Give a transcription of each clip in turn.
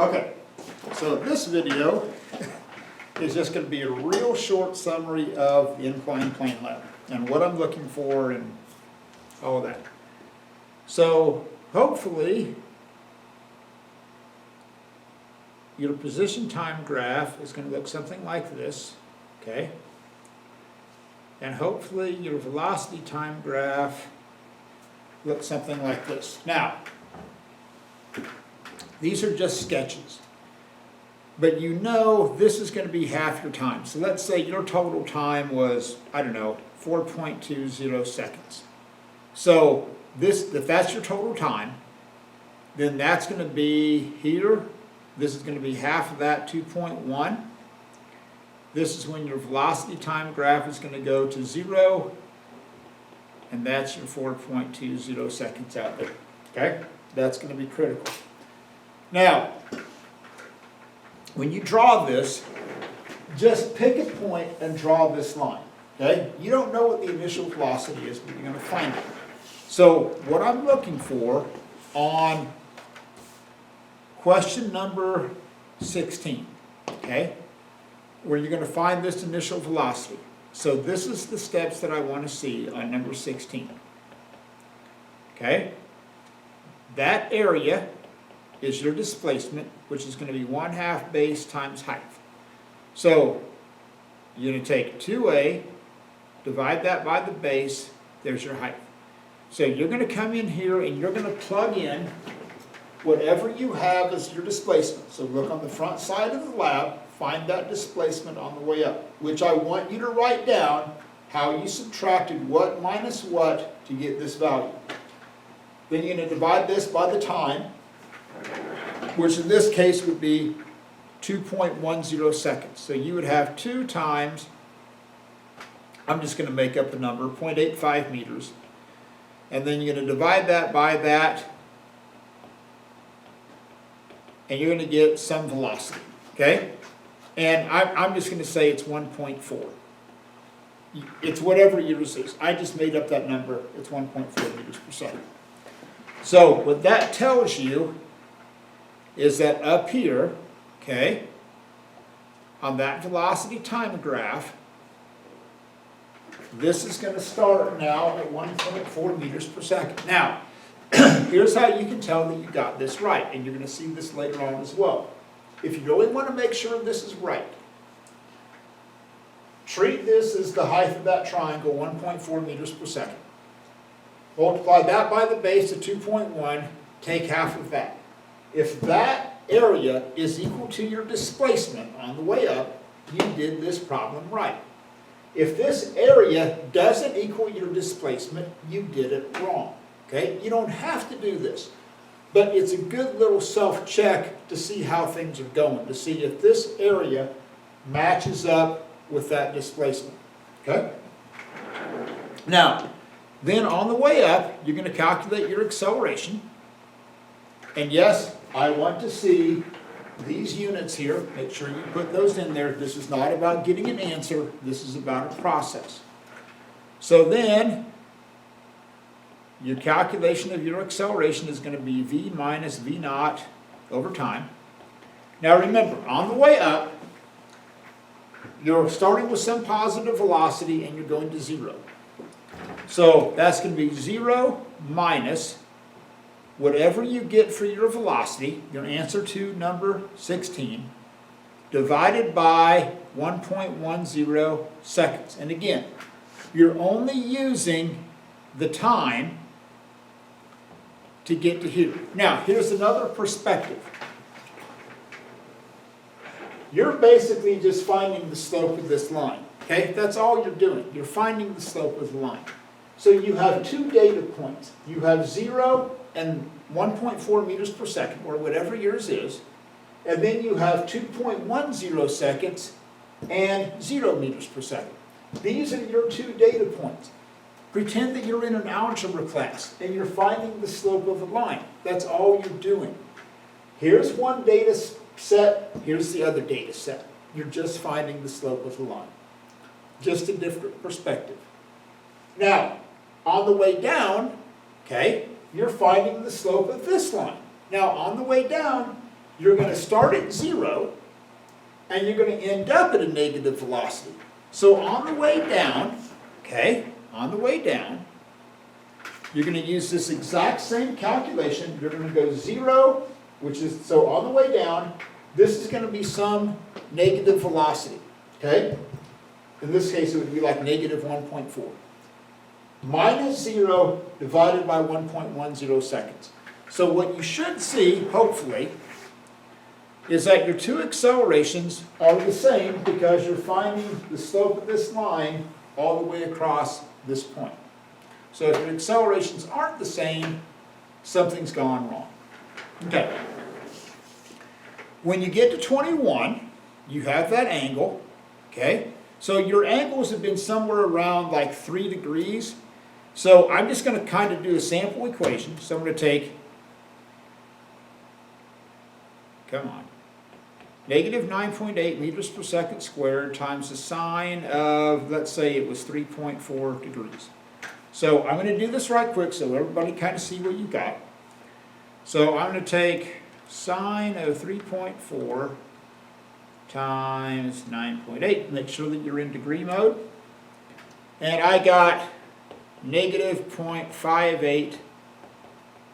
Okay, so this video is just going to be a real short summary of the inclined plane ladder and what I'm looking for and all of that. So hopefully your position time graph is going to look something like this, okay? And hopefully your velocity time graph looks something like this. Now, these are just sketches, but you know this is going to be half your time. So let's say your total time was, I don't know, 4.20 seconds. So this, if that's your total time, then that's going to be here. This is going to be half of that, 2.1. This is when your velocity time graph is going to go to 0, and that's your 4.20 seconds out there. Okay? That's going to be critical. Now, when you draw this, just pick a point and draw this line. Okay? You don't know what the initial velocity is, but you're going to find it. So what I'm looking for on question number 16, okay, where you're going to find this initial velocity. So this is the steps that I want to see on number 16. Okay? That area is your displacement, which is going to be 1/2 base times height. So you're going to take 2a, divide that by the base, there's your height. So you're going to come in here and you're going to plug in whatever you have as your displacement. So look on the front side of the lab, find that displacement on the way up, which I want you to write down how you subtracted what minus what to get this value. Then you're going to divide this by the time, which in this case would be 2.10 seconds. So you would have 2 times, I'm just going to make up the number, 0.85 meters. And then you're going to divide that by that, and you're going to get some velocity, okay? And I'm just going to say it's 1.4. It's whatever yours is. I just made up that number. It's 1.4 meters per second. So what that tells you is that up here, okay, on that velocity time graph, this is going to start now at 1.4 meters per second. Now, here's how you can tell that you got this right, and you're going to see this later on as well. If you really want to make sure this is right, treat this as the height of that triangle, 1.4 meters per second. Multiply that by the base of 2.1, take half of that. If that area is equal to your displacement on the way up, you did this problem right. If this area doesn't equal your displacement, you did it wrong. Okay? You don't have to do this, but it's a good little self-check to see how things are going, to see if this area matches up with that displacement. Okay? Now, then on the way up, you're going to calculate your acceleration. And yes, I want to see these units here. Make sure you put those in there. This is not about getting an answer. This is about a process. So then, your calculation of your acceleration is going to be v minus v naught over time. Now remember, on the way up, you're starting with some positive velocity and you're going to 0. So that's going to be 0 minus whatever you get for your velocity, your answer to number 16, divided by 1.10 seconds. And again, you're only using the time to get to here. Now, here's another perspective. You're basically just finding the slope of this line. Okay? That's all you're doing. You're finding the slope of the line. So you have 2 data points. You have 0 and 1.4 meters per second, or whatever yours is. And then you have 2.10 seconds and 0 meters per second. These are your 2 data points. Pretend that you're in an algebra class and you're finding the slope of a line. That's all you're doing. Here's one data set, here's the other data set. You're just finding the slope of the line. Just a different perspective. Now, on the way down, okay, you're finding the slope of this line. Now, on the way down, you're going to start at 0, and you're going to end up at a negative velocity. So on the way down, okay, on the way down, you're going to use this exact same calculation. You're going to go 0, which is, so on the way down, this is going to be some negative velocity, okay? In this case, it would be like negative 1.4. Minus 0 divided by 1.10 seconds. So what you should see, hopefully, is that your two accelerations are the same because you're finding the slope of this line all the way across this point. So if your accelerations aren't the same, something's gone wrong. Okay. When you get to 21, you have that angle, okay? So your angles have been somewhere around like 3 degrees. So I'm just going to kind of do a sample equation. So I'm going to take, come on, negative 9.8 meters per second squared times the sine of, let's say it was 3.4 degrees. So I'm going to do this right quick so everybody kind of see what you got. So I'm going to take sine of 3.4 times 9.8. Make sure that you're in degree mode. And I got negative 0.58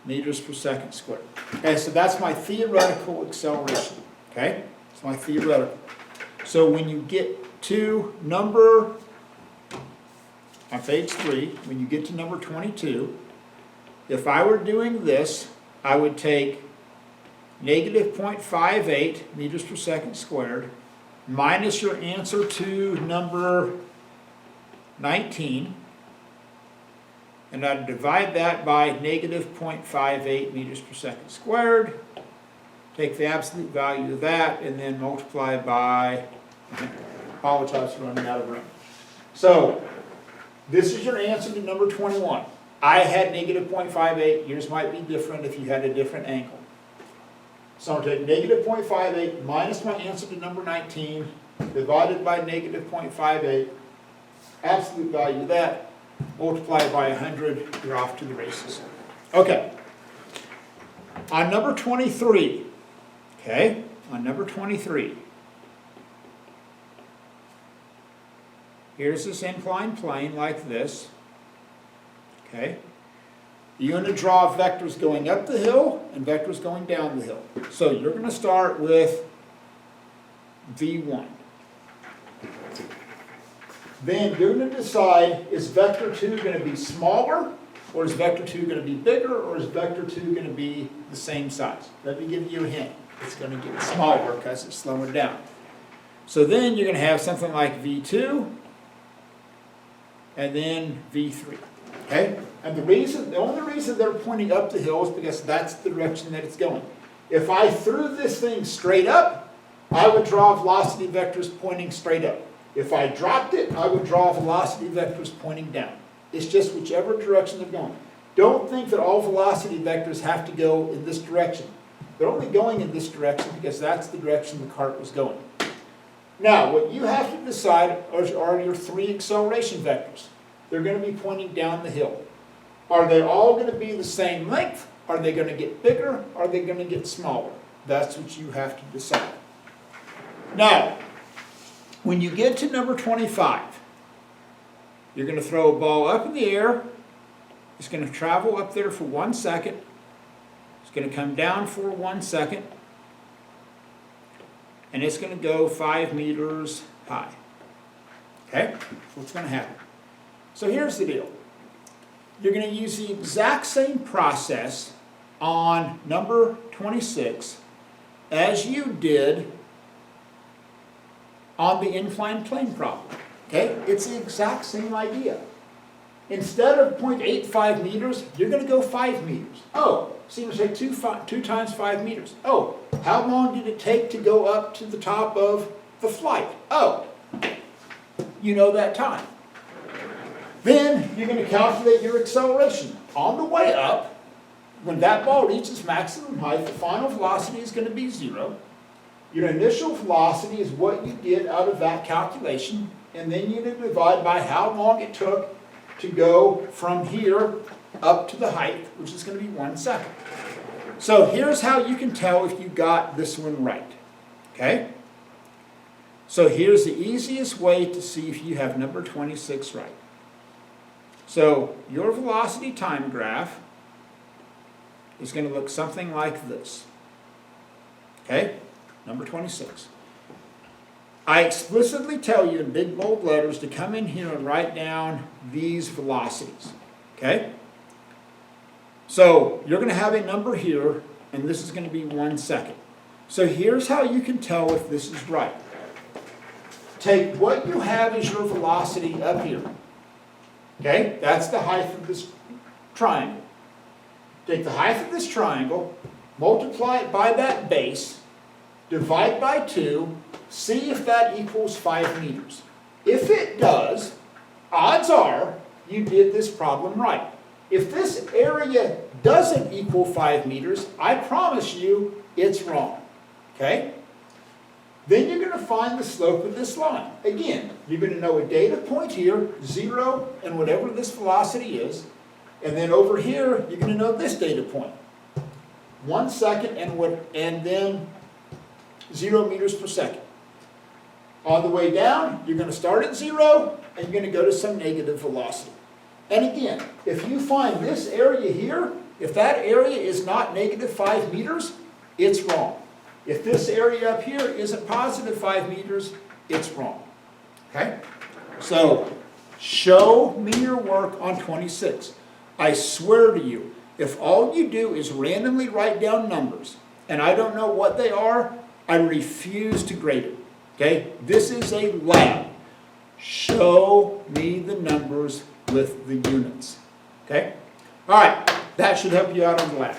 meters per second squared. Okay, so that's my theoretical acceleration. Okay, it's my theoretical. So when you get to number, on page 3, when you get to number 22, if I were doing this, I would take negative 0.58 meters per second squared minus your answer to number 19, and I'd divide that by negative 0.58 meters per second squared, take the absolute value of that, and then multiply by, apologize for running out of room. So, this is your answer to number 21. I had negative 0.58, yours might be different if you had a different angle. So I'm going to take negative 0.58 minus my answer to number 19, divided by negative 0.58, absolute value of that, multiply by 100, you're off to the races. Okay. On number 23, okay, on number 23, here's this inclined plane like this, okay. You're going to draw vectors going up the hill and vectors going down the hill. So you're going to start with V1. Then you're going to decide, is vector 2 going to be smaller, or is vector 2 going to be bigger, or is vector 2 going to be the same size? Let me give you a hint. It's going to get smaller because it's slowing down. So then you're going to have something like V2 and then V3. Okay? And the only reason they're pointing up the hill is because that's the direction that it's going. If I threw this thing straight up, I would draw velocity vectors pointing straight up. If I dropped it, I would draw velocity vectors pointing down. It's just whichever direction they're going. Don't think that all velocity vectors have to go in this direction. They're only going in this direction because that's the direction the cart was going. Now, what you have to decide are your 3 acceleration vectors. They're going to be pointing down the hill. Are they all going to be the same length? Are they going to get bigger? Are they going to get smaller? That's what you have to decide. Now, when you get to number 25, you're going to throw a ball up in the air. It's going to travel up there for 1 second. It's going to come down for 1 second. And it's going to go 5 meters high. Okay? That's what's going to happen. So here's the deal. You're going to use the exact same process on number 26 as you did on the inclined plane problem. Okay? It's the exact same idea. Instead of 0.85 meters, you're going to go 5 meters. Oh, seems like 2 times 5 meters. Oh, how long did it take to go up to the top of the flight? Oh, you know that time. Then you're going to calculate your acceleration. On the way up, when that ball reaches maximum height, the final velocity is going to be 0. Your initial velocity is what you get out of that calculation, and then you're going to divide by how long it took to go from here up to the height, which is going to be 1 second. So here's how you can tell if you got this one right, okay? So here's the easiest way to see if you have number 26 right. So your velocity time graph is going to look something like this, okay? Number 26. I explicitly tell you in big bold letters to come in here and write down these velocities, okay? So you're going to have a number here, and this is going to be 1 second. So here's how you can tell if this is right. Take what you have as your velocity up here, okay? That's the height of this triangle. Take the height of this triangle, multiply it by that base, divide by 2, see if that equals 5 meters. If it does, odds are you did this problem right. If this area doesn't equal 5 meters, I promise you it's wrong, okay? Then you're going to find the slope of this line. Again, you're going to know a data point here, 0, and whatever this velocity is. And then over here, you're going to know this data point, 1 second and then 0 meters per second. On the way down, you're going to start at 0, and you're going to go to some negative velocity. And again, if you find this area here, if that area is not negative 5 meters, it's wrong. If this area up here isn't positive 5 meters, it's wrong. Okay? So, show me your work on 26. I swear to you, if all you do is randomly write down numbers, and I don't know what they are, I refuse to grade it. Okay? This is a lab. Show me the numbers with the units. Okay? All right. That should help you out on the lab.